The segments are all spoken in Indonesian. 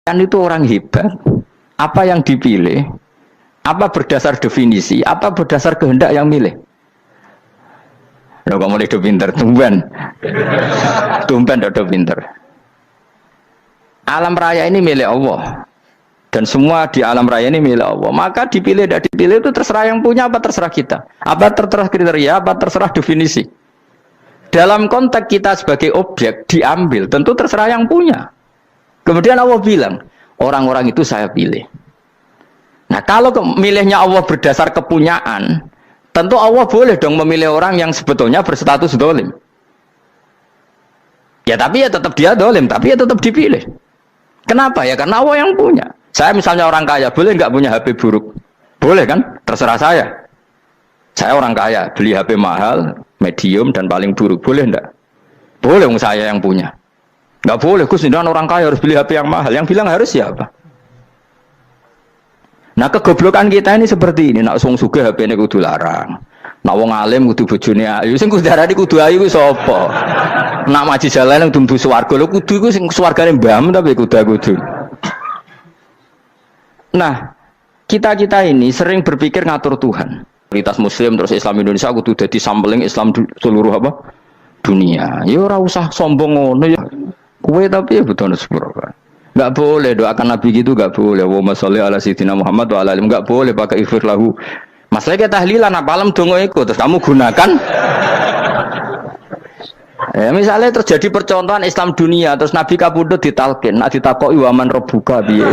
Kan itu orang hebat. Apa yang dipilih? Apa berdasar definisi? Apa berdasar kehendak yang milih? Lo kamu udah pinter, tumben udah pinter. Alam raya ini milik Allah, dan semua di alam raya ini milik Allah. Maka dipilih tidak dipilih itu terserah yang punya, apa terserah kita, apa terserah kriteria, apa terserah definisi. Dalam konteks kita sebagai objek diambil, tentu terserah yang punya. Kemudian Allah bilang, orang-orang itu saya pilih. Nah kalau milihnya Allah berdasar kepunyaan, tentu Allah boleh dong memilih orang yang sebetulnya berstatus dolim. Ya tapi ya tetap dia dolim, tapi ya tetap dipilih. Kenapa ya? Karena Allah yang punya. Saya misalnya orang kaya, boleh nggak punya HP buruk? Boleh kan? Terserah saya. Saya orang kaya, beli HP mahal, medium dan paling buruk. Boleh enggak? Boleh, saya yang punya. Nggak boleh, Gus, orang kaya harus beli HP yang mahal. Yang bilang harus siapa? Nah kegoblokan kita ini seperti ini. Nak wong sugih HP ini kudu larang. Nak wong alim kudu bojone ayu. Sing kudu darani kudu ayu ku sapa? Nak maji jalan kudu mlebu swarga. Lho kudu iku sing swargane mbahmu tapi kudu. Nah, kita ini sering berpikir ngatur Tuhan. Prioritas Muslim terus Islam Indonesia kudu dadi sampling Islam seluruh apa? Dunia. Ya ora usah sombong ngono ya. Kue tapi ya betul sepuro. Enggak boleh doakan Nabi gitu, enggak boleh. Wa sholli ala sayyidina Muhammad wa ala alihi, enggak boleh pakai ighfir lahu. Masalahnya tahlilan apa alam dongo iku terus kamu gunakan. Misalnya terjadi percontohan Islam dunia terus Nabi kapundhut ditalkin, nak ditakoki waman rabbuka piye.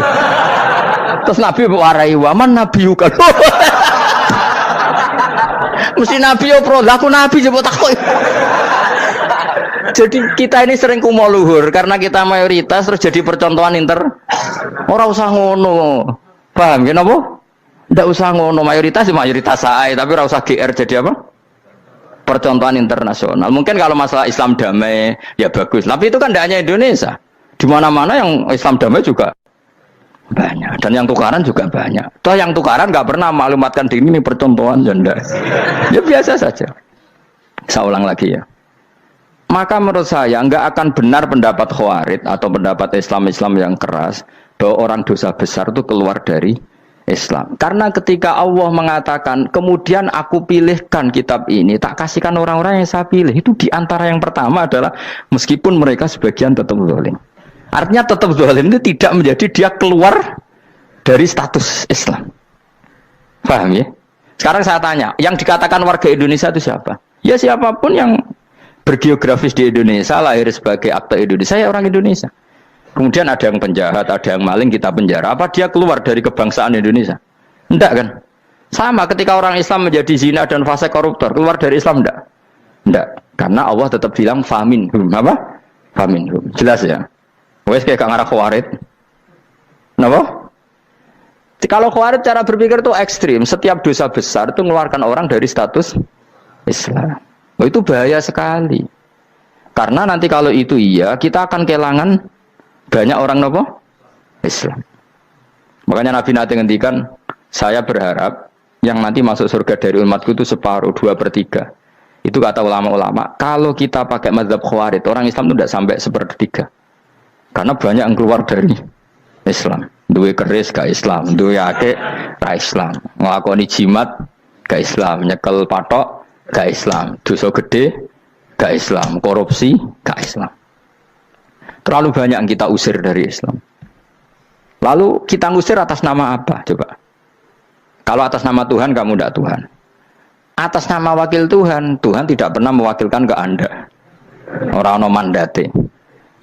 Terus Nabi warai waman nabiyuka. Mesti Nabi yo pro, lah aku Nabi coba takoki. Jadi kita ini sering kumo luhur karena kita mayoritas terus jadi percontohan Ora usah ngono. Paham ya napa? Ndak usah ngono, mayoritas saya, tapi ora usah GR jadi apa? Percontohan internasional. Mungkin kalau masalah Islam damai ya bagus, tapi itu kan tidak hanya Indonesia. Di mana-mana yang Islam damai juga banyak dan yang tukaran juga banyak. Toh yang tukaran nggak pernah maklumatkan diri ini percontohan janda. Ya biasa saja. Saya ulang lagi ya. Maka menurut saya nggak akan benar pendapat Khawarij atau pendapat Islam yang keras bahwa orang dosa besar itu keluar dari Islam. Karena ketika Allah mengatakan kemudian aku pilihkan kitab ini tak kasihkan orang-orang yang saya pilih, itu diantara yang pertama adalah meskipun mereka sebagian tetap zalim. Artinya tetap zalim itu tidak menjadi dia keluar dari status Islam. Paham ya? Sekarang saya tanya, yang dikatakan warga Indonesia itu siapa? Ya siapapun yang bergeografis di Indonesia, lahir sebagai akte Indonesia, ya orang Indonesia. Kemudian ada yang penjahat, ada yang maling, kita penjara. Apa dia keluar dari kebangsaan Indonesia? Enggak kan? Sama ketika orang Islam menjadi zina dan fase koruptor, keluar dari Islam enggak? Enggak. Karena Allah tetap bilang faminhum. Apa? Faminhum. Jelas ya? Wes kayak ngarah Khawarij. Kenapa? Kalau Khawarij cara berpikir itu ekstrim. Setiap dosa besar itu mengeluarkan orang dari status Islam. Oh, itu bahaya sekali. Karena nanti kalau itu iya, kita akan kehilangan banyak orang nopo Islam. Makanya Nabi nanti ngendikan, saya berharap yang nanti masuk surga dari umatku itu separuh, 2/3. Itu kata ulama-ulama. Kalau kita pakai mazhab Khawarij, orang Islam itu tidak sampai 1/3. Karena banyak yang keluar dari Islam. Duwe keris ke Islam, duwe akeh ke Islam, nglakoni jimat ke Islam, nyekel patok ke Islam, dosa gede ke Islam, korupsi ke Islam. Terlalu banyak yang kita usir dari Islam. Lalu kita ngusir atas nama apa? Coba. Kalau atas nama Tuhan, kamu tidak Tuhan. Atas nama wakil Tuhan, Tuhan tidak pernah mewakilkan ke Anda. Orang-orang mandate.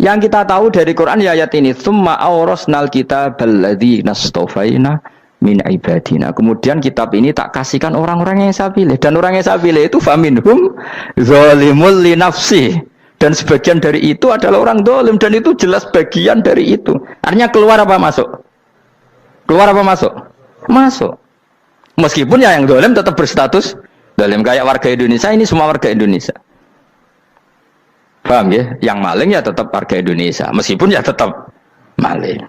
Yang kita tahu dari Quran ya ayat ini, tsumma awrasnal kitabal ladzina istafaina min ibadina. Kemudian kitab ini tak kasihkan orang-orang yang saya pilih, dan orang yang saya pilih itu faminhum zalimul li nafsi, dan sebagian dari itu adalah orang zalim, dan itu jelas bagian dari itu. Artinya keluar apa masuk? Keluar apa masuk? Masuk. Meskipun ya yang zalim tetap berstatus zalim, kayak warga Indonesia, ini semua warga Indonesia. Paham ya? Yang maling ya tetap warga Indonesia, meskipun ya tetap maling.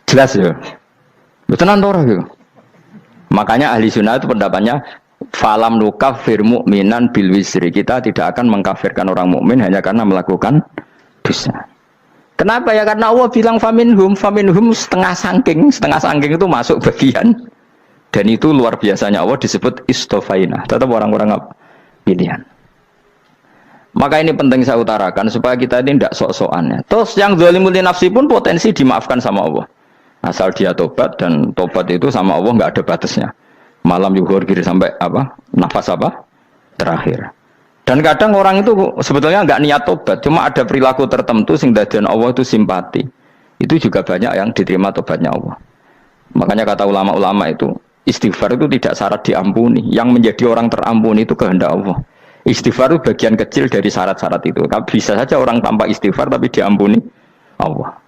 Jelas ya? Betulan orang gitu. Makanya ahli sunnah itu pendapatnya falam nukafir mu'minan bil wisri. Kita tidak akan mengkafirkan orang mukmin hanya karena melakukan dosa. Kenapa ya? Karena Allah bilang faminhum setengah sangking itu masuk bagian. Dan itu luar biasanya Allah disebut istofaina. Tetap orang-orang pilihan. Maka ini penting saya utarakan supaya kita ini tidak sok-sokan ya. Terus yang zalimul nafsi pun potensi dimaafkan sama Allah. Asal dia tobat, dan tobat itu sama Allah nggak ada batasnya. Malam yuhur kiri sampai apa? Nafas apa? Terakhir. Dan kadang orang itu sebetulnya nggak niat tobat, cuma ada perilaku tertentu sehingga dadian Allah itu simpati. Itu juga banyak yang diterima tobatnya Allah. Makanya kata ulama-ulama itu, istighfar itu tidak syarat diampuni. Yang menjadi orang terampuni itu kehendak Allah. Istighfar itu bagian kecil dari syarat-syarat itu. Bisa saja orang tanpa istighfar tapi diampuni Allah.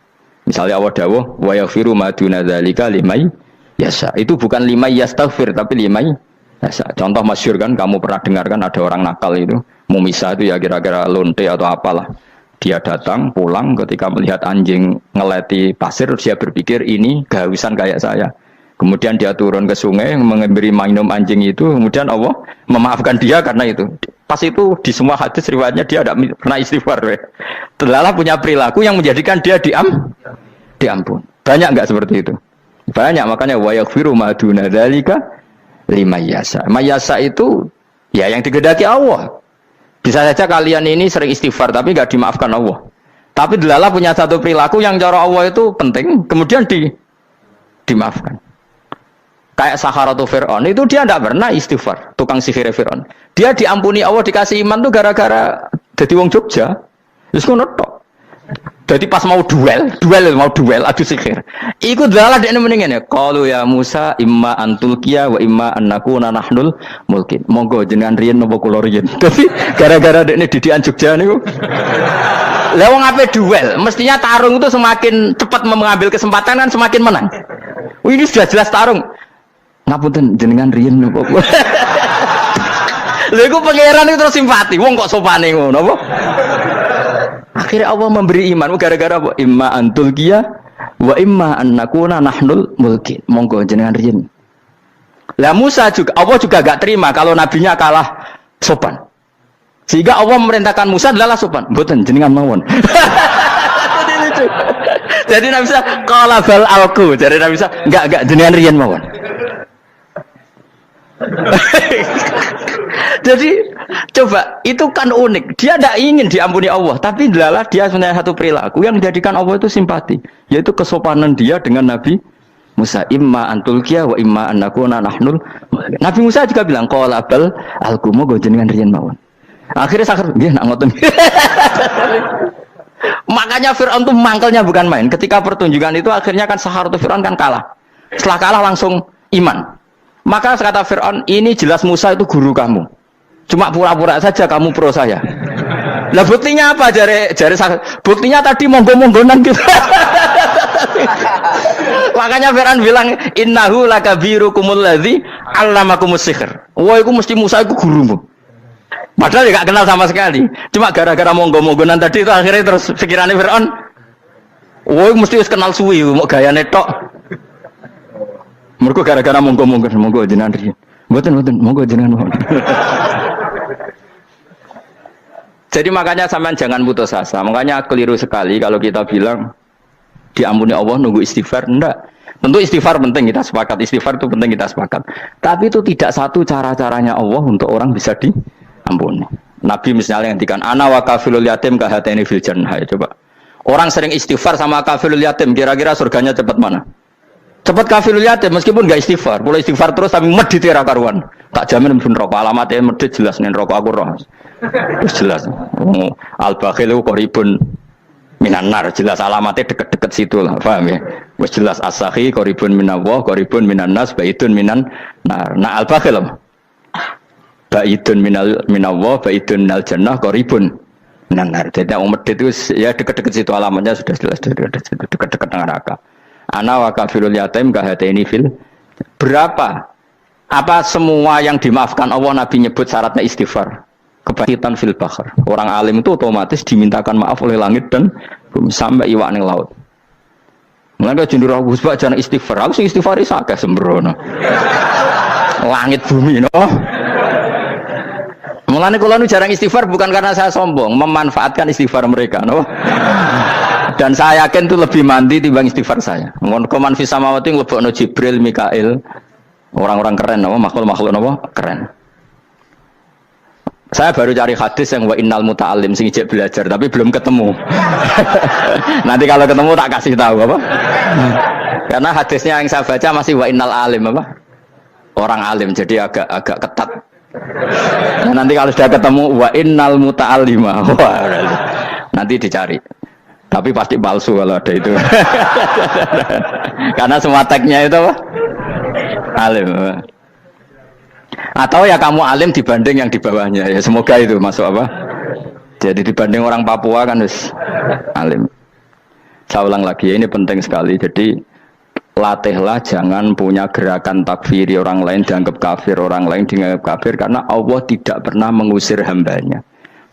Misalnya Allah dawuh, wa yaghfiru ma duna dzalika liman yasha. Itu bukan liman yastaghfir tapi liman yasha. Contoh masyhur kan, kamu pernah dengarkan ada orang nakal itu, mumisah itu ya kira-kira lonte atau apalah. Dia datang pulang ketika melihat anjing ngeleti pasir, dia berpikir ini kehausan kayak saya. Kemudian dia turun ke sungai memberi minum anjing itu, kemudian Allah memaafkan dia karena itu. Pas itu di semua hadis riwayatnya dia tidak pernah istighfar. Terlalu punya perilaku yang menjadikan dia diampun. Banyak enggak seperti itu? Banyak, makanya wa yaghfiru ma duna dzalika liman yasha. Mayasa itu ya yang digedaki Allah. Bisa saja kalian ini sering istighfar tapi enggak dimaafkan Allah. Tapi delala punya satu perilaku yang cara Allah itu penting, kemudian dimaafkan. Kayak Saharatu Fir'aun itu dia tidak pernah istighfar, tukang sihir Fir'aun. Dia diampuni Allah, dikasih iman tuh gara-gara jadi wong Jogja. Terus ngono tok. Jadi pas mau duel adu sihir. Iku dalah dekne mendingan ya. Qalu ya Musa imma antulkiya wa imma annakuna nahnul mulkin. Monggo jenengan riyen napa kula riyen. Dadi gara-gara dekne didikan Jogja niku. Lah wong ape duel, mestinya tarung itu semakin cepat mengambil kesempatan kan semakin menang. Ini sudah jelas tarung. Ngapunten jenengan riyen napa. Lha iku pangeran itu terus simpati. Wong kok sopane ngono apa? Akhirnya Allah memberi iman gara-gara apa? Imma antul kia wa imma annakuna nahnul mulkin. Monggo jenengan riyen. Lah Musa juga Allah juga gak terima kalau nabinya kalah sopan. Sehingga Allah memerintahkan Musa adalah sopan. Mboten jenengan mawon. Jadi Nabi Musa qala bal alqu. Jadi Nabi Musa enggak jenengan riyen mawon. Jadi coba itu kan unik. Dia tidak ingin diampuni Allah, tapi adalah dia sebenarnya satu perilaku yang menjadikan Allah itu simpati, yaitu kesopanan dia dengan Nabi Musa. Imma antulkiya wa imma annakuna nahnul. Nabi Musa juga bilang qala bal alqumu go jenengan riyen mawon. Akhirnya sakar nggih nak ngoten. Makanya Firaun itu mangkelnya bukan main. Ketika pertunjukan itu akhirnya kan Saharatu Firaun kan kalah. Setelah kalah langsung iman. Maka kata Fir'aun, ini jelas Musa itu guru kamu. Cuma pura-pura saja kamu pro saya. Lah buktinya apa? Jari buktinya tadi monggo-monggonan gitu. Makanya Fir'aun bilang, innahu lakabirukumul ladzi 'allamakumus sihr. Wah, itu mesti Musa itu gurumu. Padahal dia gak kenal sama sekali. Cuma gara-gara monggo-monggonan tadi itu akhirnya terus pikirannya Fir'aun, wah, mesti harus kenal suwi, mau gayane tok. Mereka gara-gara monggo jenengan riyen. Mboten monggo jenengan mohon. Jadi makanya sampean jangan putus asa. Makanya keliru sekali kalau kita bilang diampuni Allah nunggu istighfar. Enggak. Tentu istighfar penting, kita sepakat. Istighfar itu penting, kita sepakat. Tapi itu tidak satu cara-caranya Allah untuk orang bisa diampuni. Nabi misalnya ngendikan ana wa kafilul yatim kahateni fil jannah. Coba. Orang sering istighfar sama kafilul yatim, kira-kira surganya cepat mana? Cepat kafirul yatim meskipun enggak istighfar. Kalau istighfar terus tapi medit ra karuan. Tak jamin pun rokok alamatnya medit jelas nen rokok aku roh. Jelas. Al-bakhil qaribun minan nar, jelas alamatnya deket-deket situ lah, paham ya? Wis jelas as-sakhi qaribun minallah, qaribun minan nas, baitun minan nar. Nah al-bakhil baitun minallah, baitun minal jannah, qaribun minan nar. Jadi medit itu ya deket-deket situ alamatnya sudah jelas deket-deket neraka. Ana wa kafirul yatim kahateni fil. Berapa? Apa semua yang dimaafkan Allah Nabi nyebut syaratnya istighfar? Kebakitan fil bahr. Orang alim itu otomatis dimintakan maaf oleh langit dan bumi sampai iwak ning laut. Mulane jendur Abu Bakar jangan istighfar. Aku sing istighfar is akeh sembrono. Langit bumi no. Mulane kula nu jarang istighfar bukan karena saya sombong, memanfaatkan istighfar mereka no. Dan saya yakin itu lebih mandi timbang istighfar saya. Mohon koman fis samawati nglebokno Jibril, Mikail. Orang-orang keren apa makhluk-makhluk apa keren. Saya baru cari hadis yang wa innal muta'allim sing ijek belajar tapi belum ketemu. Nanti kalau ketemu tak kasih tahu apa. Karena hadisnya yang saya baca masih wa innal alim apa? Orang alim jadi agak ketat. Nah, nanti kalau sudah ketemu wa innal muta'allima. Wah, nanti dicari. Tapi pasti palsu kalau ada itu. Karena semua tagnya itu apa? Alim. Atau ya kamu alim dibanding yang di bawahnya. Ya semoga itu masuk apa? Jadi dibanding orang Papua kan harus alim. Saya ulang lagi, ini penting sekali. Jadi latihlah jangan punya gerakan takfiri orang lain dianggap kafir, orang lain dianggap kafir, karena Allah tidak pernah mengusir hambanya.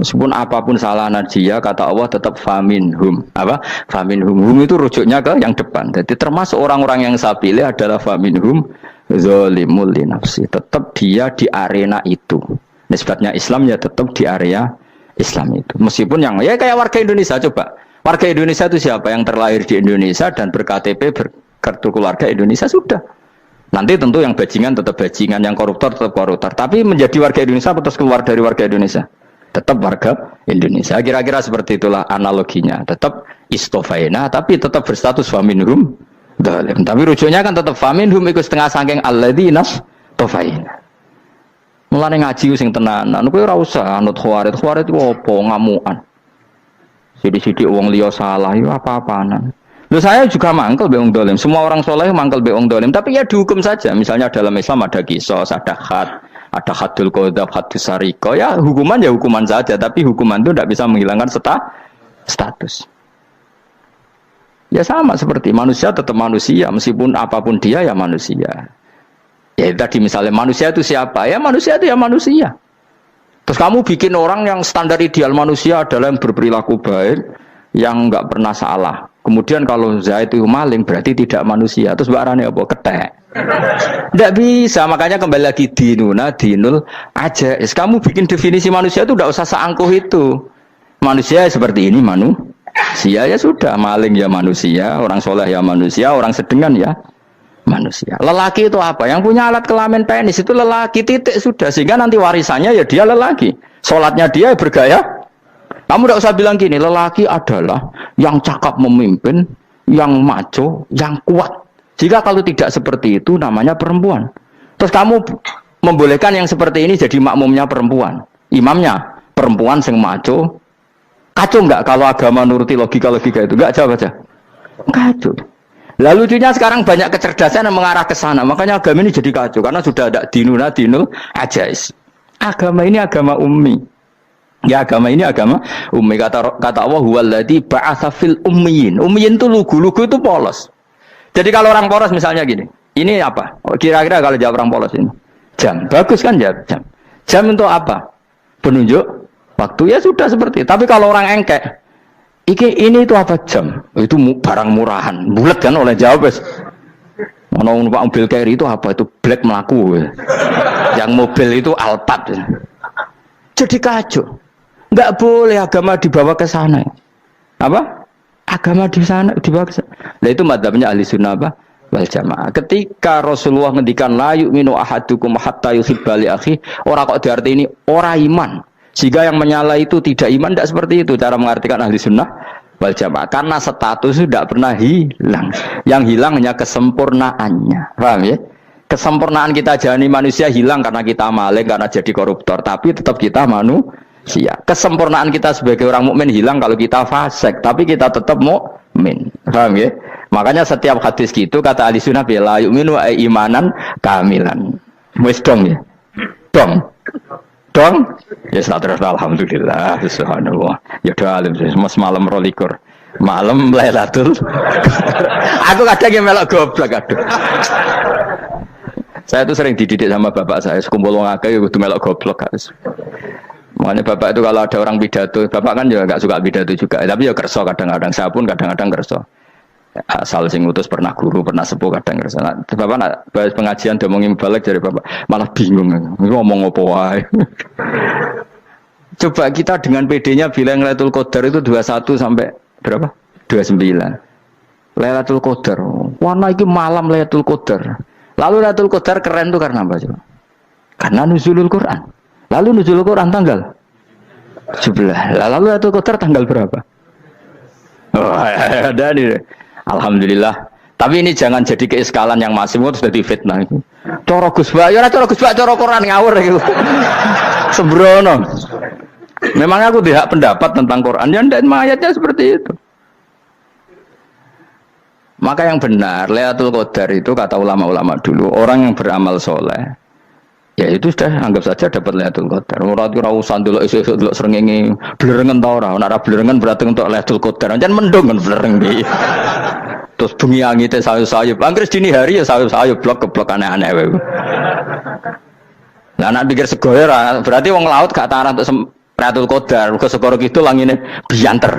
Meskipun apapun salah najiyah, kata Allah tetap faminhum. Apa? Faminhum. Hum itu rujuknya ke yang depan. Jadi termasuk orang-orang yang saya pilih adalah faminhum zalimul li nafsi. Tetap dia di arena itu. Nisbatnya Islam ya tetap di area Islam itu. Meskipun yang ya kayak warga Indonesia coba. Warga Indonesia itu siapa? Yang terlahir di Indonesia dan berKTP berkartu keluarga Indonesia sudah. Nanti tentu yang bajingan tetap bajingan, yang koruptor tetap koruptor. Tapi menjadi warga Indonesia terus keluar dari warga Indonesia. Tetap warga Indonesia. Kira-kira seperti itulah analoginya. Tetap istofaina, tapi tetap berstatus faminhum dalim. Tapi rujuknya kan tetap faminhum ikut setengah sangking alladinas tofaina. Mulane ngaji sing tenanan. Kowe ora usah anut khawarit. Khawarit itu apa? Ngamukan. Sidik-sidik wong liya salah itu apa-apaan. Loh saya juga mangkel be wong dolim. Semua orang soleh mangkel be wong dolim. Tapi ya dihukum saja. Misalnya dalam Islam ada kisos, ada khat, ada hadul qadzaf, hadus sariko. Ya hukuman ya hukuman saja. Tapi hukuman itu tidak bisa menghilangkan status. Ya sama seperti manusia tetap manusia. Meskipun apapun dia ya manusia. Ya tadi misalnya manusia itu siapa? Ya manusia itu ya manusia. Terus kamu bikin orang yang standar ideal manusia adalah yang berperilaku baik, yang enggak pernah salah. Kemudian kalau Zaid itu maling berarti tidak manusia. Terus barane apa? Ketek. Tidak bisa, makanya kembali lagi dinul aja. Kamu bikin definisi manusia itu tidak usah seangkuh itu. Manusia seperti ini manusia ya sudah, maling ya manusia, orang soleh ya manusia, orang sedengan ya manusia. Lelaki itu apa? Yang punya alat kelamin penis itu lelaki, titik sudah. Sehingga nanti warisannya ya dia lelaki. Sholatnya dia bergaya. Kamu tidak usah bilang gini, lelaki adalah yang cakap memimpin, yang maco, yang kuat. Jika kalau tidak seperti itu namanya perempuan. Terus kamu membolehkan yang seperti ini jadi makmumnya perempuan. Imamnya perempuan sing maco. Kacau enggak kalau agama nuruti logika-logika itu? Enggak jawab aja. Kacau. Lalu lucunya sekarang banyak kecerdasan yang mengarah ke sana. Makanya agama ini jadi kacau. Karena sudah ada dinul ajais. Agama ini agama ummi. Ya agama ini agama ummi. Kata Allah huwallazi ba'atsa fil ummiyin. Ummiyin itu lugu-lugu itu polos. Jadi kalau orang polos misalnya gini. Ini apa? Kira-kira kalau jawab orang polos ini. Jam. Bagus kan jawab jam. Jam untuk apa? Penunjuk waktu ya sudah seperti itu. Tapi kalau orang engkek. Ini itu apa jam? Itu barang murahan. Bulat kan oleh jawab. Mau numpak mobil carry itu apa? Itu black melaku. Yang mobil itu Alphard. Jadi kacau. Enggak boleh agama dibawa ke sana. Apa? Agama di sana dibawa ke sana. Nah itu madzhabnya ahli sunnah apa? Wal jamaah. Ketika Rasulullah ngendikan la yu'minu ahadukum hatta yuhibba li akhi, ora kok diarti ini ora iman. Sehingga yang menyala itu tidak iman, tidak seperti itu cara mengartikan ahli sunnah wal jamaah. Karena status itu tidak pernah hilang. Yang hilang hanya kesempurnaannya. Paham ya? Kesempurnaan kita jadi manusia hilang karena kita maling, karena jadi koruptor. Tapi tetap kita manusia. Kesempurnaan kita sebagai orang mukmin hilang kalau kita fasik. Tapi kita tetap mukmin. Paham ya? Makanya setiap hadis gitu kata ahli sunnah la yu'minu imanan kamilan. Wis dong ya? Dong? Ya terus alhamdulillah subhanallah. Ya doa alim mas malam rolikur. Malam Lailatul. Aku kadang yang melok goblok aduh. Saya tuh sering dididik sama bapak saya, sekumpul wong akeh kudu melok goblok guys. Makanya bapak itu kalau ada orang pidato, bapak kan juga enggak suka pidato juga, tapi ya kerso kadang-kadang, saya pun kadang-kadang kerso. Asal sing utus pernah guru, pernah sepuh kadang kerso. Nah, bapak nak bahas pengajian ngomongin balik dari bapak, malah bingung. Ngomong apa wae. Coba kita dengan PD-nya bilang Lailatul Qadar itu 21 sampai berapa? 29. Lailatul Qadar. Warna iki malam Lailatul Qadar. Lalu Lailatul Qadar keren tuh karena apa coba? Karena nuzulul Quran. Lalu nuzulul Quran tanggal 17. Lalu Lailatul Qadar tanggal berapa? Oh, ada nih. Alhamdulillah. Tapi ini jangan jadi keiskalan yang masif itu sudah difitnah itu. Coro Gus Bak, ya coro Gus Bak, coro Quran ngawur gitu. Sembrono. Memang aku tidak pendapat tentang Quran, ya dan ayatnya seperti itu. Maka yang benar, Lailatul Qadar itu kata ulama-ulama dulu, orang yang beramal soleh, ya itu sudah anggap saja dapat Lailatul Qadar. Ora usah ndelok esuk-esuk ndelok srengenge blerengen ta ora, ora blerengen berarti untuk Lailatul Qadar. Jan mendung kan blereng iki. Terus bengi angite sayup-sayup. Anggere dini hari ya sayup-sayup blok-blok aneh-aneh wae. Lah nek pikir segoyo berarti wong laut gak tarah untuk Lailatul Qadar, mergo segoro kidul langine bianter.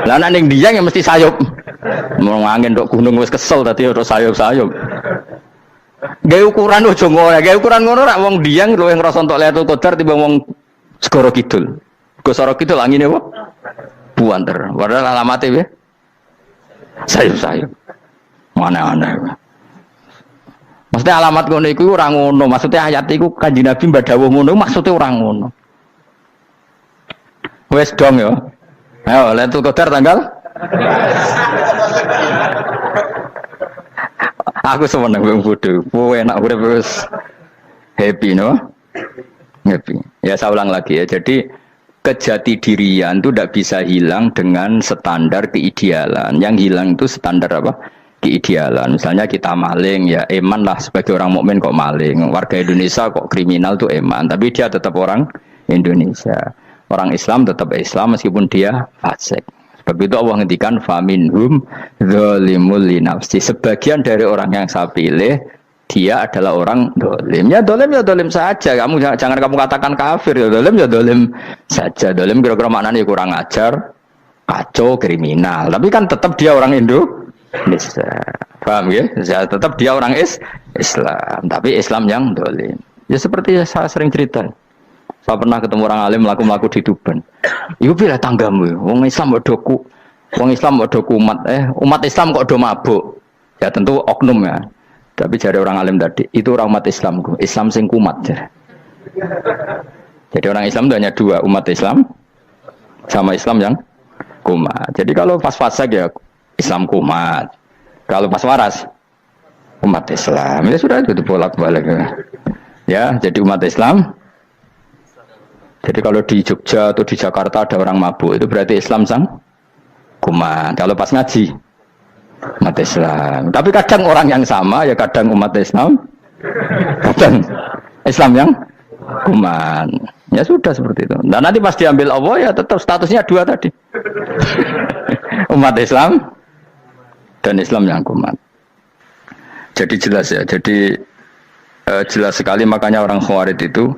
Lah nek ning Dieng ya mesti sayup. Mau angin tok gunung wis kesel tadi terus sayup-sayup. Gawe ukuran ojo ngono, gawe ukuran ngono rak wong Dieng luwih ngrasa entuk Lailatul Qadar timbang wong segoro kidul. Segoro kidul angine apa? Buanter. Padahal alamate piye? Sayup-sayup. Mana-mana. Maksudnya alamat ngono iku ora ngono, maksudnya ayat iku Kanjeng Nabi mbak dawuh ngono, maksudnya ora ngono. Wes dong ya. Ayo Lailatul Qadar tanggal. Aku seneng wong bodho. Kowe enak urip wis happy no? Happy. Ya saya ulang lagi ya. Jadi kejati dirian itu tidak bisa hilang dengan standar keidealan. Yang hilang itu standar apa? Keidealan. Misalnya kita maling ya eman lah sebagai orang mukmin kok maling. Warga Indonesia kok kriminal tuh eman, tapi dia tetap orang Indonesia. Orang Islam tetap Islam meskipun dia fasik. Sebab itu Allah ngendikan faminhum zalimul linafsi. Sebagian dari orang yang saya pilih dia adalah orang dolim. Ya dolim saja. Jangan kamu katakan kafir ya dolim saja. Dolim kira-kira maknanya kurang ajar, kacau, kriminal. Tapi kan tetap dia orang Indonesia. Paham ya? Tetap dia orang Islam. Tapi Islam yang dolim. Ya seperti saya sering cerita. Saya pernah ketemu orang alim melaku di Tuban. Iku pilih tanggamu. Wong Islam kok doku. Wong Islam kok doku umat Islam kok do mabuk. Ya tentu oknum ya. Tapi jari orang alim tadi, itu orang umat Islamku. Islam sing kumat. Jadi orang Islam itu hanya dua, umat Islam sama Islam yang kumat. Jadi kalau pas fasik ya Islam kumat. Kalau pas waras umat Islam. Ya sudah itu bolak-balik. Ya, jadi umat Islam. Jadi kalau di Jogja atau di Jakarta ada orang mabuk, itu berarti Islam sang kumat. Kalau pas ngaji, umat Islam. Tapi kadang orang yang sama, ya kadang umat Islam, kadang Islam yang kumat. Ya sudah seperti itu. Dan nanti pas diambil Allah, ya tetap statusnya dua tadi. Umat Islam dan Islam yang kumat. Jadi jelas ya. Jadi jelas sekali makanya orang Khawarij itu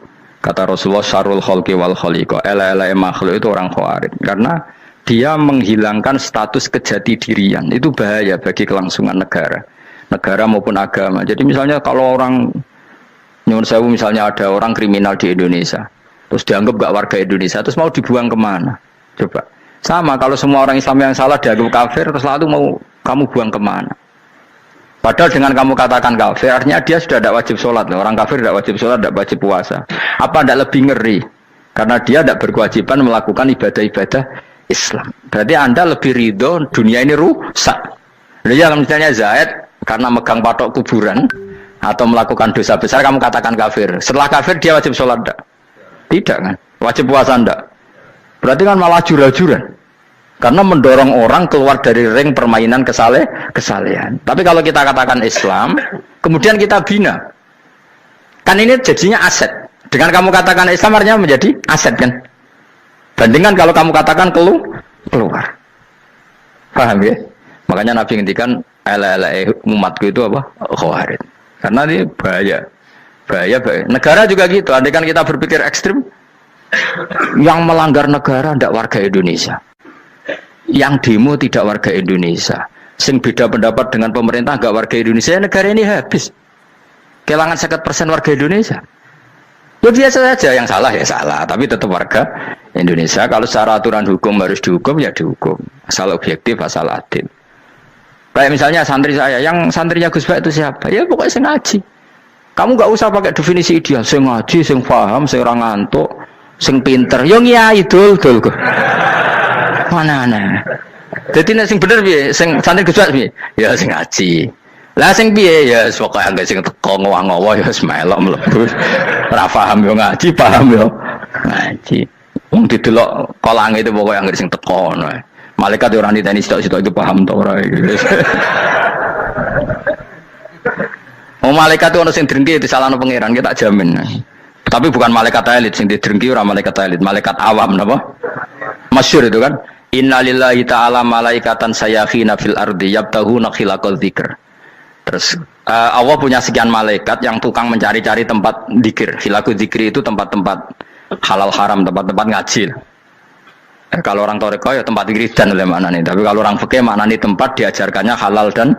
kata Rasulullah syarrul khalqi wal khaliqa. Ela-ela makhluk itu orang Khawarij. Karena dia menghilangkan status kejati dirian. Itu bahaya bagi kelangsungan negara. Negara maupun agama. Jadi misalnya kalau orang nyuwun sewu misalnya ada orang kriminal di Indonesia. Terus dianggap gak warga Indonesia. Terus mau dibuang kemana? Coba. Sama kalau semua orang Islam yang salah dianggap kafir. Terus lalu mau kamu buang kemana? Padahal dengan kamu katakan kafir, artinya dia sudah tidak wajib sholat. Orang kafir tidak wajib sholat, tidak wajib puasa. Apa tidak lebih ngeri? Karena dia tidak berkewajiban melakukan ibadah-ibadah Islam. Berarti Anda lebih ridho dunia ini rusak. Jadi kalau misalnya Zaid karena megang patok kuburan atau melakukan dosa besar, kamu katakan kafir. Setelah kafir dia wajib sholat tidak? Tidak kan? Wajib puasa tidak? Berarti kan malah jura-juran. Karena mendorong orang keluar dari ring permainan kesalehan. Tapi kalau kita katakan Islam, kemudian kita bina. Kan ini jadinya aset. Dengan kamu katakan Islam artinya menjadi aset kan? Bandingkan kalau kamu katakan keluar. Paham ya? Makanya Nabi ngendikan ala-ala umatku itu apa? Khawarij. Karena ini bahaya. Bahaya. Negara juga gitu. Andai kan kita berpikir ekstrim, yang melanggar negara tidak warga Indonesia. Yang demo tidak warga Indonesia. Sing beda pendapat dengan pemerintah enggak warga Indonesia, negara ini habis. Kehilangan 50% warga Indonesia. Ya biasa saja, yang salah ya salah, tapi tetap warga Indonesia kalau secara aturan hukum harus dihukum ya dihukum. Asal objektif, asal adil. Kayak misalnya santri saya, yang santrinya Gus Bak itu siapa? Ya pokoknya sing ngaji. Kamu gak usah pakai definisi ideal, sing ngaji, sing paham, sing ora ngantuk, sing pinter. Yo ngiyai dul kok. Mana-mana. Jadi nek sing bener piye? Sing santri Gus Bak piye? Ya sing ngaji. Lah sing piye? Ya pokoke anggere sing teko ngowah-ngowah ya melok mlebu. Ora paham yo ngaji, paham yo ngaji. Wong didelok kolange itu pokoke anggere sing teko ngono. Malaikat ora niteni sitok-sitok itu paham ta ora. Malaikat itu ono sing drengki disalahno pangeran, kita jamin. Tapi bukan malaikat elit sing didrengki ora malaikat elit, malaikat awam napa? Masyhur itu kan. Innalillahi ta'ala malaikatan sayakhina fil ardi yabtahuna khilaqal dzikr. Terus Allah punya sekian malaikat yang tukang mencari-cari tempat dzikir. Khilaqul dzikri itu tempat-tempat halal haram, tempat-tempat ngaji. Kalau orang toreko ya tempat wiridan oleh maknanya. Tapi kalau orang fikih maknanya tempat diajarkannya halal dan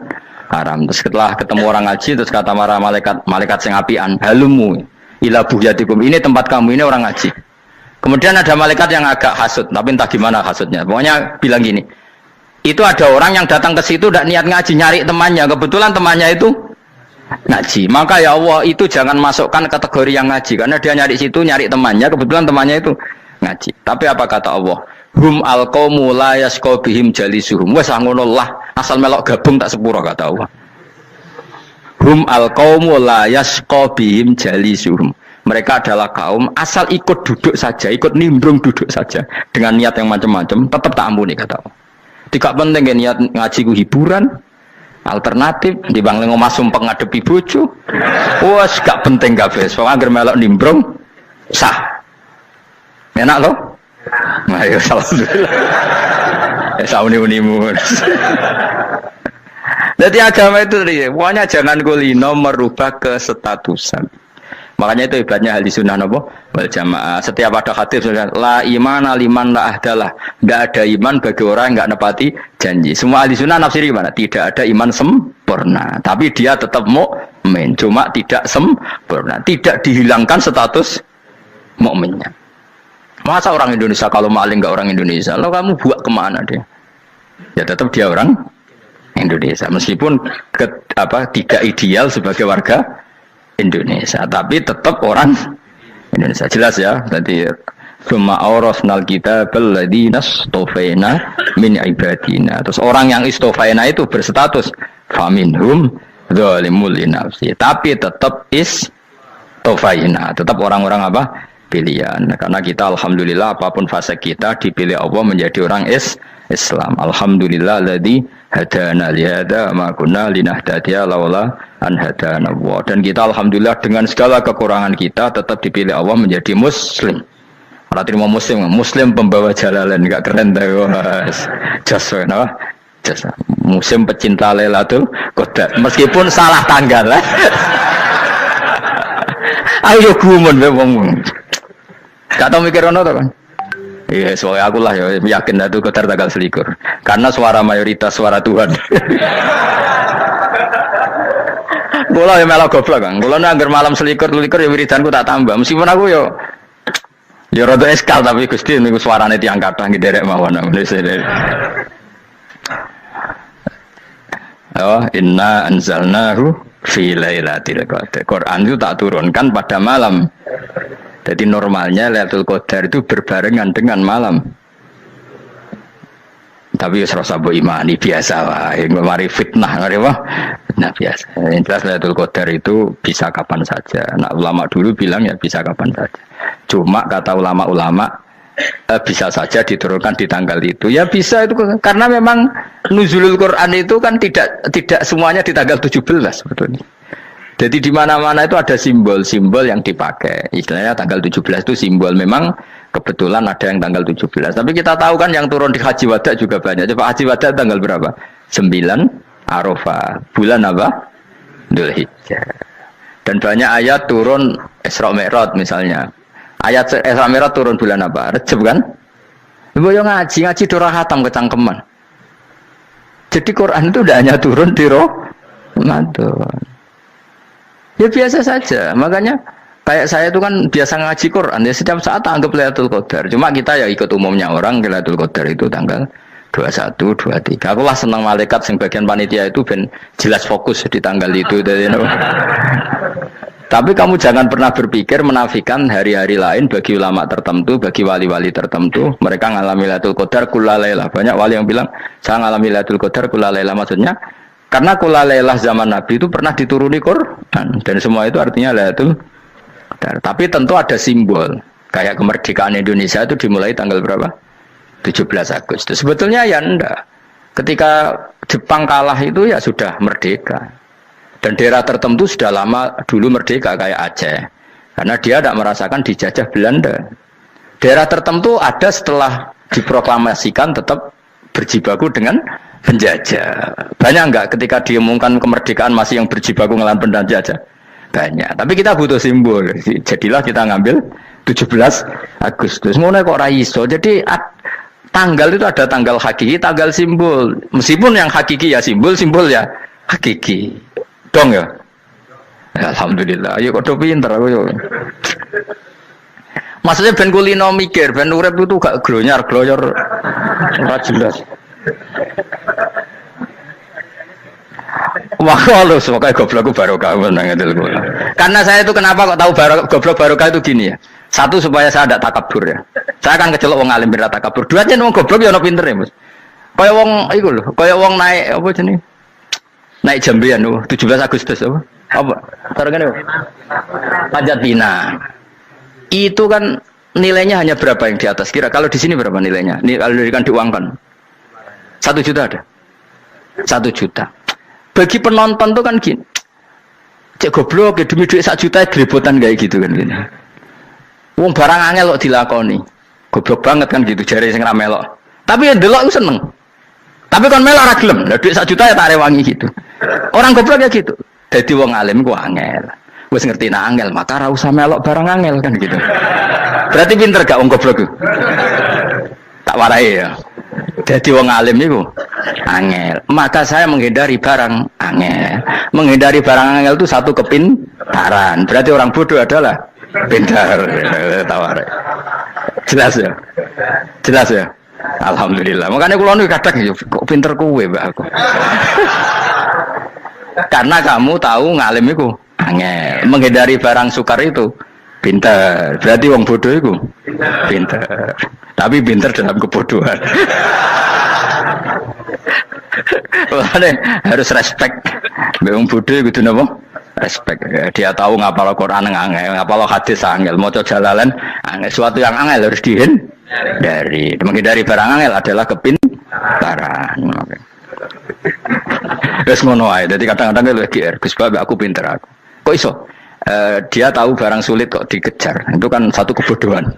haram. Terus setelah ketemu orang ngaji terus kata para malaikat sing apian, halumu ila buhyatikum. Ini tempat kamu, ini orang ngaji. Kemudian ada malaikat yang agak hasud, tapi entah gimana hasudnya. Pokoknya bilang gini, itu ada orang yang datang ke situ tidak niat ngaji, nyari temannya. Kebetulan temannya itu ngaji. Maka ya Allah itu jangan masukkan kategori yang ngaji, karena dia nyari situ nyari temannya. Kebetulan temannya itu ngaji. Tapi apa kata Allah? Hum alqaumu la yasqa bihim jalisuhum. Wes ngono lah, asal melok gabung tak sepuro kata Allah. Hum alqaumu la yasqa bihim jalisuhum. Mereka adalah kaum asal ikut duduk saja, ikut nimbrung duduk saja dengan niat yang macam-macam, tetap tak ampuni kata Allah. Tidak penting niat ngaji ku hiburan, alternatif dibanding ngomong sumpah ngadepi bojo. Wes gak penting kabeh. Soale anggere melok nimbrung sah. Enak loh? Nah, ya alhamdulillah. Ya sauni-unimu. Jadi agama itu pokoknya jangan kulino merubah kestatusan. Makanya itu hebatnya ahli sunnah nopo wal jamaah. Setiap ada hadis la imana liman la ahdalah. Tidak ada iman bagi orang yang enggak nepati janji. Semua ahli sunnah nafsiri gimana? Tidak ada iman sempurna, tapi dia tetap mukmin, cuma tidak sempurna. Tidak dihilangkan status mukminnya. Masa orang Indonesia kalau maling enggak orang Indonesia? Lo kamu buat kemana dia? Ya tetap dia orang Indonesia, meskipun tidak ideal sebagai warga Indonesia, tapi tetap orang Indonesia. Jelas ya. Tadi summa awrasnal kitabal ladzina istofaina min ibadina. Terus orang yang istofaina itu berstatus faminhum zalimul linafsi, tapi tetap istofaina, tetap orang-orang apa? Pilihan. Karena kita alhamdulillah apapun fase kita dipilih Allah menjadi orang Islam. Alhamdulillah alladzi hadana li hadza ma kunna linahtadiya laula an hadana Allah. Dan kita alhamdulillah dengan segala kekurangan kita tetap dipilih Allah menjadi muslim. Ora terima muslim pembawa jalalan, enggak keren ta Mas. Jas apa? Jas. Muslim pecinta Lailatul Qadar. Meskipun salah tanggal. Ayo gumun wae wong. Gak tau mikir ono to kan? Iya, soalnya aku lah ya yakin itu Qadar tanggal 21. Karena suara mayoritas suara Tuhan. Kula ya melok goblok kan. Kula nek anggar malam 21 ya wiridanku tak tambah. Meskipun aku ya rada eskal tapi Gusti niku suarane tiyang kathah nggih derek mawon. Oh, inna anzalnahu fi lailatul qadar. Quran itu tak turunkan pada malam. Jadi normalnya Lailatul Qadar itu berbarengan dengan malam. Tapi ya serasa bu imani biasa lah. Mari fitnah, mari wah. Nah biasa. Yang jelas Lailatul Qadar itu bisa kapan saja. Nah ulama dulu bilang ya bisa kapan saja. Cuma kata ulama-ulama bisa saja diturunkan di tanggal itu. Ya bisa itu karena memang nuzulul Quran itu kan tidak semuanya di tanggal 17 sebetulnya. Jadi di mana-mana itu ada simbol-simbol yang dipakai. Istilahnya tanggal 17 itu simbol. Memang kebetulan ada yang tanggal 17. Tapi kita tahu kan yang turun di Haji Wada juga banyak. Coba Haji Wada tanggal berapa? 9 Arafah. Bulan apa? Dzulhijjah. Dan banyak ayat turun Isra Mi'raj misalnya. Ayat Isra Mi'raj turun bulan apa? Rejab kan? Ibu yang ngaji dora hatam kecangkeman. Jadi Quran itu tidak hanya turun di Ramadan. Ya biasa saja, makanya Kayak saya itu kan biasa ngaji Quran, ya setiap saat anggap Lailatul Qadar. Cuma kita ya ikut umumnya orang, Lailatul Qadar itu tanggal 21, 23. Aku lah senang malaikat sing bagian panitia itu ben jelas fokus di tanggal itu. Tapi kamu jangan pernah berpikir menafikan hari-hari lain bagi ulama tertentu, bagi wali-wali tertentu. Mereka ngalami Lailatul Qadar kullailah. Banyak wali yang bilang, saya ngalami Lailatul Qadar kullailah. Maksudnya, karena kullailah zaman Nabi itu pernah dituruni Quran. Dan semua itu artinya Lailatul Qadar. Tapi tentu ada simbol. Kayak kemerdekaan Indonesia itu dimulai tanggal berapa? 17 Agustus. Sebetulnya ya enggak. Ketika Jepang kalah itu ya sudah merdeka. Dan daerah tertentu sudah lama dulu merdeka kayak Aceh. Karena dia tidak merasakan dijajah Belanda. Daerah tertentu ada setelah diproklamasikan tetap berjibaku dengan penjajah. Banyak enggak ketika diumumkan kemerdekaan masih yang berjibaku ngelawan penjajah? Banyak. Tapi kita butuh simbol. Jadilah kita ngambil 17 Agustus. Ngono kok ra iso. Jadi tanggal itu ada tanggal hakiki, tanggal simbol. Meskipun yang hakiki ya simbol ya hakiki. Dong ya? Ya alhamdulillah. Ayo kok pinter aku yo. Maksudnya ben kulino mikir, ben urip itu gak glonyar-glonyor ora jelas. Wah, lu semoga goblokku barokah menang itu. Karena saya itu kenapa kok tahu goblok barokah itu gini ya. Satu supaya saya tidak takabur ya. Saya akan kecelok wong alim berat takabur. Dua aja wong goblok ya ono pinter ya, Mas. Kaya wong iku lho, kaya wong naik apa jenenge? Naik jambian lho, 17 Agustus apa? Apa? Targane apa? Panjat Pinang. Itu kan nilainya hanya berapa yang di atas kira? Kalau di sini berapa nilainya? Ini kalau diuangkan. 1 juta ada. 1 juta. Bagi penonton tuh kan gini, cek goblok ya demi duit 1 juta grebotan kayak gitu kan gini. Wong barang angel kok dilakoni, goblok banget kan gitu jari sing ra melok. Tapi ya delok aku seneng. Tapi kan melok ra gelem, lah duit 1 juta ya tak rewangi gitu. Orang goblok ya gitu. Dadi wong alim ku angel. Wis ngerti nak angel maka ra usah melok barang angel kan gitu. Berarti pinter gak wong goblok ku? Tak warai ya. Jadi wong alim itu angel. Maka saya menghindari barang angel. Menghindari barang angel itu satu kepintaran. Berarti orang bodoh adalah pintar. Tawar. Jelas ya. Jelas ya. Alhamdulillah. Makanya kalau nih kadang kok pinter kuwe mbak aku. Karena kamu tahu ngalim itu angel. Menghindari barang sukar itu pintar. Berarti wong bodoh itu pintar. Tapi pintar dalam kebodohan. Harus respect. Wong bodoh gitu napa? Respect. Dia tahu ngapal Quran angel, ngapal hadis angel, maca jalalan angel. Suatu yang angel harus dihindari. Menghindari barang angel adalah kepintaran. Wes ngono ae. Dadi kadang-kadang lagi Gus Bab aku pinter aku. Kok iso? Dia tahu barang sulit kok dikejar. Itu kan satu kebodohan.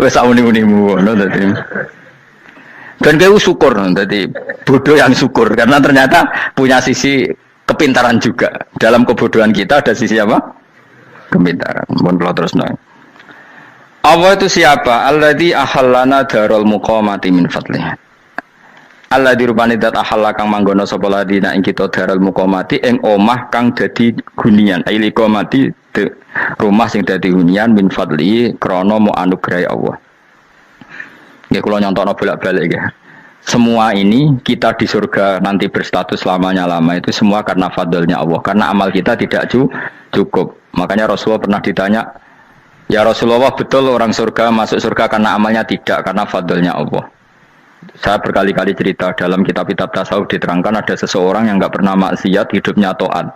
Wes uni-unimu ngono dadi. Dan kau syukur dadi bodoh yang syukur karena ternyata punya sisi kepintaran juga. Dalam kebodohan kita ada sisi apa? Kepintaran. Mohon kalau terus nang. Allah itu siapa? Alladzi ahallana darul muqamati min fadlih. Allah dirupani dat ahalla kang manggono sapa ladina ing kita darul muqamati ing omah kang dadi hunian. Aili qamati rumah sing dadi hunian min fadli krana mu anugrahi Allah. Nggih kula nyontokno bolak-balik nggih. Semua ini kita di surga nanti berstatus lamanya-lama itu semua karena fadlnya Allah. Karena amal kita tidak cukup. Makanya Rasulullah pernah ditanya, "Ya Rasulullah, betul orang surga masuk surga karena amalnya tidak karena fadlnya Allah?" Saya berkali-kali cerita dalam kitab-kitab tasawuf diterangkan ada seseorang yang enggak pernah maksiat, hidupnya taat.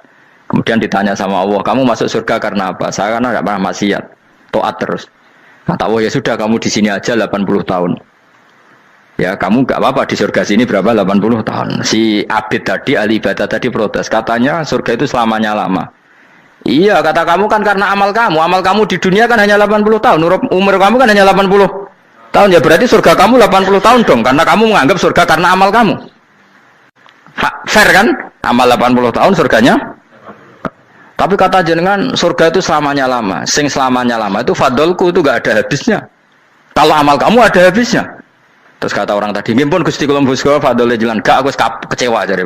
Kemudian ditanya sama Allah, "Kamu masuk surga karena apa?" "Saya karena enggak pernah maksiat, taat terus." Kata Allah, "Ya sudah kamu di sini aja 80 tahun." Ya kamu enggak apa-apa di surga sini berapa 80 tahun. Si Abid tadi, ahli ibadah tadi protes, katanya surga itu selamanya lama. Iya, kata kamu kan karena amal kamu di dunia kan hanya 80 tahun, umur kamu kan hanya 80 tahun, ya berarti surga kamu 80 tahun dong, karena kamu menganggap surga karena amal kamu. Fair kan? Amal 80 tahun surganya. Tapi kata jenengan surga itu selamanya lama. Sing selamanya lama itu fadolku itu gak ada habisnya. Kalau amal kamu ada habisnya. Terus kata orang tadi, "Ngimpun Gusti kula mbusga fadole jalan." Gak, aku kecewa jare.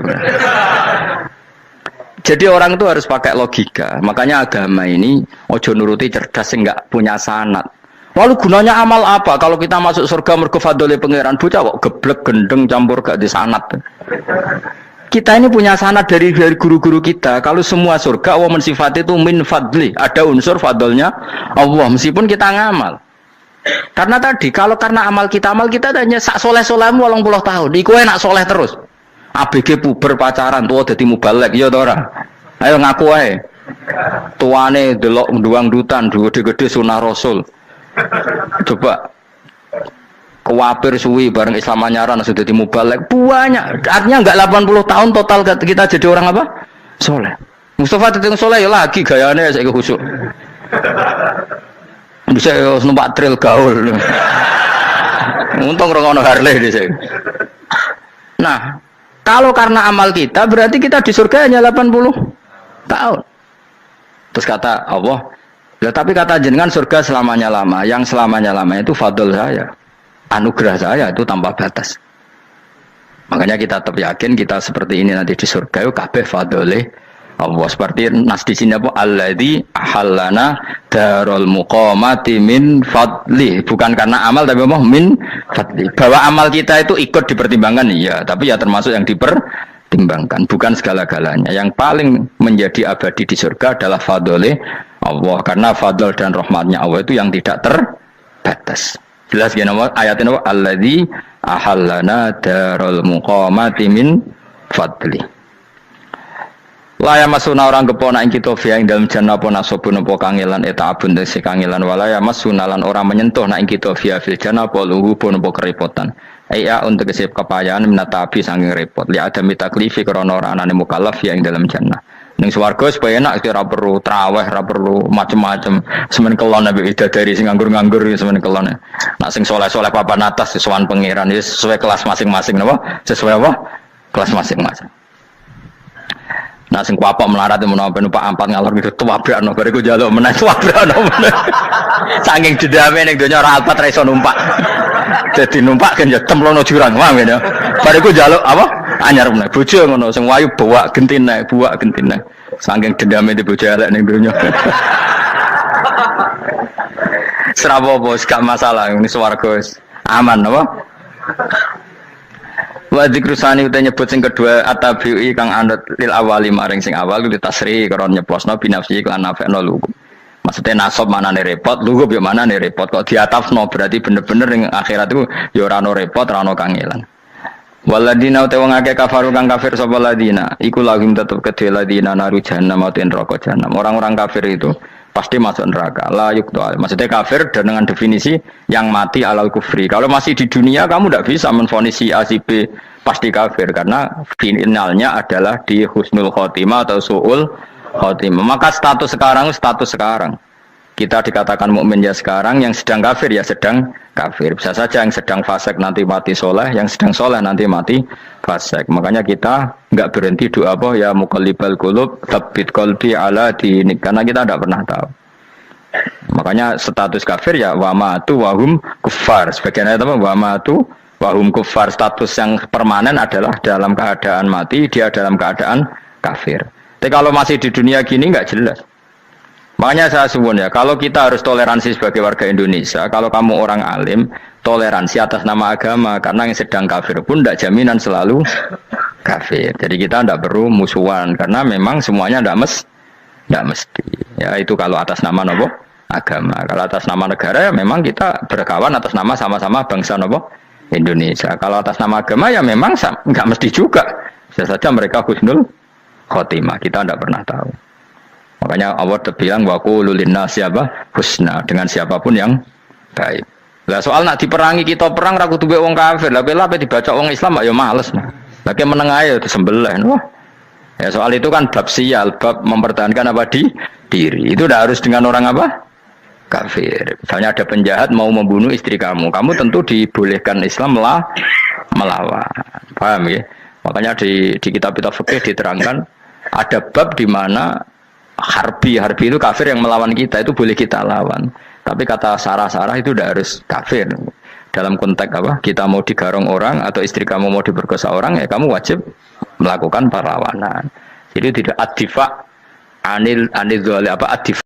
Jadi orang itu harus pakai logika. Makanya agama ini ojo nuruti cerdas yang nggak punya sanad. Lalu gunanya amal apa? Kalau kita masuk surga mergo fadhole pangeran, bocah kok geblek gendeng campur gak di sanad. Kita ini punya sanad dari guru-guru kita. Kalau semua surga Allah mensifati itu min fadli, ada unsur fadlnya Allah meskipun kita ngamal. Karena tadi kalau karena amal kita hanya sak soleh-solehmu 80 tahun. Iku enak soleh terus. ABG puber pacaran tua dadi mubalek ya ta ora. Ayo ngaku ae. Tuane delok nduang dutan gede-gede sunah Rasul. Coba kuwapir suwi bareng Islam anyaran sudah dadi mubalek banyak. Artinya enggak 80 tahun total kita jadi orang apa? Soleh. Mustafa teteng soleh ya lagi gayane saiki khusuk. Bisa numpak trail gaul. Untung ora ono Harley dhisik. Nah, kalau karena amal kita berarti kita di surga hanya 80 tahun. Terus kata Allah, ya, tapi kata jenengan surga selamanya lama. Yang selamanya lama itu fadl saya. Anugerah saya itu tanpa batas. Makanya kita tetap yakin kita seperti ini nanti di surga itu kabeh fadlih Allah. Seperti nas di sini apa? Alladzi ahallana darul muqamati min fadli. Bukan karena amal tapi apa? Min fadli. Bahwa amal kita itu ikut dipertimbangkan iya, tapi ya termasuk yang dipertimbangkan, bukan segala-galanya. Yang paling menjadi abadi di surga adalah fadlih Allah, karena fadl dan rahmatnya Allah itu yang tidak terbatas. Jelas ya nama ayatnya apa? Alladzi ahallana darul muqamati min fadli. Laya masuna orang kepona ing kita via ing dalam jannah pona sobun apa kangelan eta abun desi kangelan walaya masuna lan orang menyentuh nak ing kita via fil jannah apa luhu pun apa kerepotan. Iya untuk kesip kepayahan minata api saking repot. Li ada mitaklifi krana ora anane mukallaf via ing dalam jannah. Ning swarga supaya enak ora perlu traweh, ora perlu macem-macem. Semen kelon nabi dari sing nganggur-nganggur semen kelon. Nak sing soleh-soleh papan atas sesuai pangeran sesuai kelas masing-masing napa? Sesuai apa? Kelas masing-masing. Nah sing kuapa melarat menawa numpak ampat ngalor gitu tuwabrakno bariku njaluk meneh tuwabrakno meneh. Saking dendame ning donya ora alpat ra iso numpak. Dadi numpak kan ya templono jurang wae ya. Bariku njaluk apa? Anyar meneh bojo ngono sing wayu buak gentine. Saking dendame di bojo elek ning donya. Serapo bos gak masalah ini swarga aman apa? Wa dzikrusani uta nyebut sing kedua atabi'i kang anut lil awali maring sing awal kudu tasri karo nyeplosno binafsi lan nafekno lugu. Maksudnya nasab manane repot, lugu yo manane repot kok diatafno berarti bener-bener ning akhirat itu ya ora ono repot, ora ono kangelan. Waladina uta wong akeh kafaru kang kafir sapa ladina, iku lagim tetep kedhe ladina naru jahannam aten neraka jahannam. Orang-orang kafir itu pasti masuk neraka. La yuqtal. Maksudnya kafir dan dengan definisi yang mati alal kufri. Kalau masih di dunia kamu tidak bisa menvonis si A si B pasti kafir karena finalnya adalah di husnul khotimah atau suul khotimah. Maka status sekarang. Kita dikatakan mukmin ya sekarang, yang sedang kafir ya sedang kafir. Bisa saja yang sedang fasik nanti mati soleh, yang sedang soleh nanti mati fasik. Makanya kita nggak berhenti doa apa ya muqallibal qulub tsabbit qalbi ala dinik, karena kita tidak pernah tahu. Makanya status kafir ya wa matu wa hum kuffar. Sebagian ayat apa wa matu wa hum kuffar, status yang permanen adalah dalam keadaan mati, dia dalam keadaan kafir. Tapi kalau masih di dunia gini nggak jelas. Makanya saya suwun ya, kalau kita harus toleransi sebagai warga Indonesia, kalau kamu orang alim, toleransi atas nama agama, karena yang sedang kafir pun tidak jaminan selalu kafir. Jadi kita tidak perlu musuhan, karena memang semuanya tidak mesti. Ya itu kalau atas nama nopo agama. Kalau atas nama negara ya memang kita berkawan atas nama sama-sama bangsa nopo Indonesia. Kalau atas nama agama ya memang nggak mesti juga. Bisa saja mereka husnul khotimah, kita tidak pernah tahu. Makanya Allah terbilang waqulu linnasi siapa husna, dengan siapapun yang baik. Lah soal nak diperangi kita perang ra kudu wong kafir. Lah apa dibaca wong Islam ya males. Lah ke meneng ae disembelih. Wah. Ya soal itu kan bab sial, bab mempertahankan apa diri. Itu udah harus dengan orang apa? Kafir. Misalnya ada penjahat mau membunuh istri kamu tentu dibolehkan Islam melawan. Paham ya? Makanya di kitab-kitab fikih diterangkan ada bab di mana harbi itu kafir yang melawan kita itu boleh kita lawan. Tapi kata sarah itu udah harus kafir. Dalam konteks apa? Kita mau digarong orang atau istri kamu mau diperkosa orang ya kamu wajib melakukan perlawanan. Jadi tidak adifa anil anil apa adifa